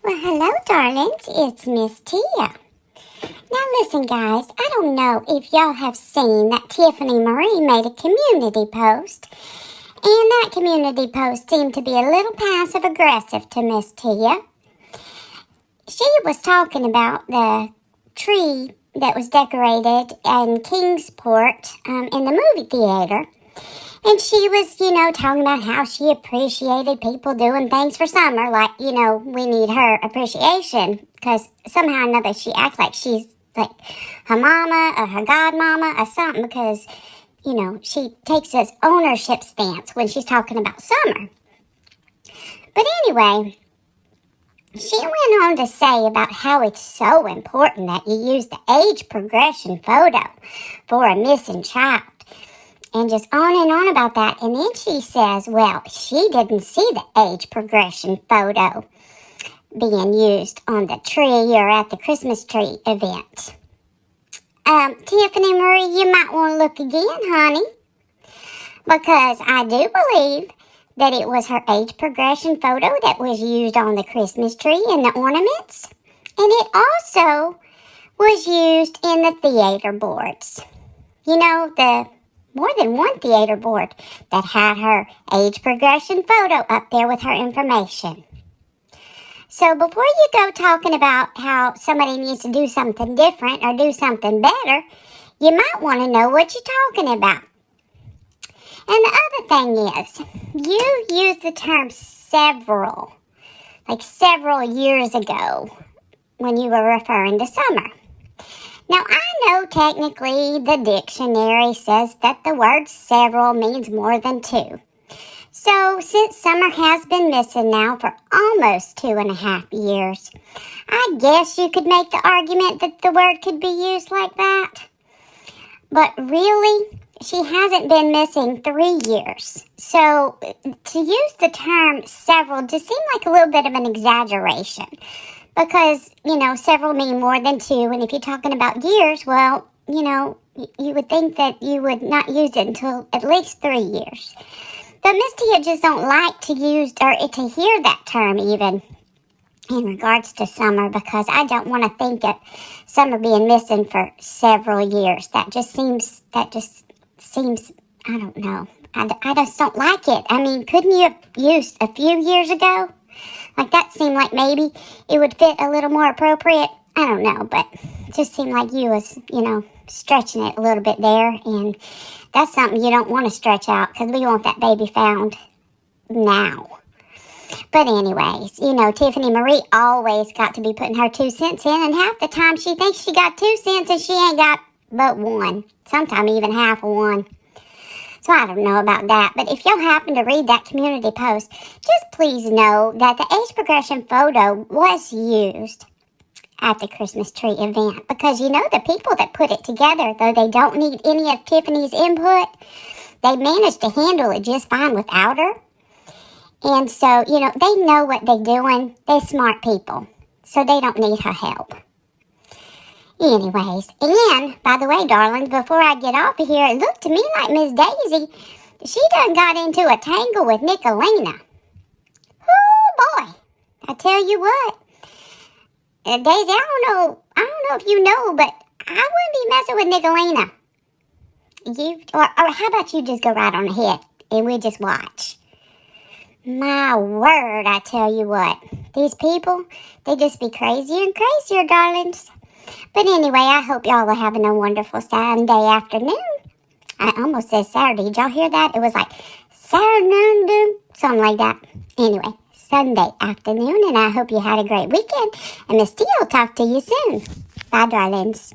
Well, hello, darlings. It's Miss Tia. Now, listen, guys. I don't know if y'all have seen that Tiffany Marie made a community post, and that community post seemed to be a little passive-aggressive to Miss Tia. She was talking about the tree that was decorated in Kingsport in the movie theater. And she was, talking about how she appreciated people doing things for summer. Like, we need her appreciation. Because somehow or another she acts like she's like her mama or her godmama or something. Because, she takes this ownership stance when she's talking about summer. But anyway, she went on to say about how it's so important that you use the age progression photo for a missing child. And just on about that. And then she says, well, she didn't see the age progression photo being used on the tree or at the Christmas tree event. Tiffany Marie, you might want to look again, honey. Because I do believe that it was her age progression photo that was used on the Christmas tree and the ornaments. And it also was used in the theater boards. The more than one theater board that had her age progression photo up there with her information. So before you go talking about how somebody needs to do something different or do something better, you might want to know what you're talking about. And the other thing is, you used the term several years ago when you were referring to summer. Now, I know technically the dictionary says that the word several means more than two. So, since summer has been missing now for almost 2.5 years, I guess you could make the argument that the word could be used like that. But really, she hasn't been missing 3 years. So, to use the term several just seemed like a little bit of an exaggeration. Because, several mean more than two. And if you're talking about years, well, you would think that you would not use it until at least 3 years. But Miss Tia just don't like to use or to hear that term even in regards to summer, because I don't want to think of summer being missing for several years. That just seems, I don't know. I just don't like it. I mean, couldn't you have used a few years ago? Like, that seemed like maybe it would fit a little more appropriate. I don't know, but it just seemed like you was, stretching it a little bit there. And that's something you don't want to stretch out, because we want that baby found now. But anyways, Tiffany Marie always got to be putting her 2 cents in. And half the time she thinks she got 2 cents and she ain't got but one. Sometimes even half of one. So I don't know about that, but if y'all happen to read that community post, just please know that the age progression photo was used at the Christmas tree event. Because the people that put it together, though they don't need any of Tiffany's input, they managed to handle it just fine without her. And so, they know what they're doing. They're smart people, so they don't need her help. Anyways, and by the way, darlings, before I get off of here, it looked to me like Miss Daisy, she done got into a tangle with Nicolina. Oh boy, I tell you what, Daisy, I don't know if you know, but I wouldn't be messing with Nicolina. Or how about you just go right on ahead and we just watch? My word, I tell you what, these people, they just be crazier and crazier, darlings. But anyway, I hope y'all are having a wonderful Sunday afternoon. I almost said Saturday. Did y'all hear that? It was like Saturday, something like that. Anyway, Sunday afternoon, and I hope you had a great weekend. And Miss Tia will talk to you soon. Bye, darlings.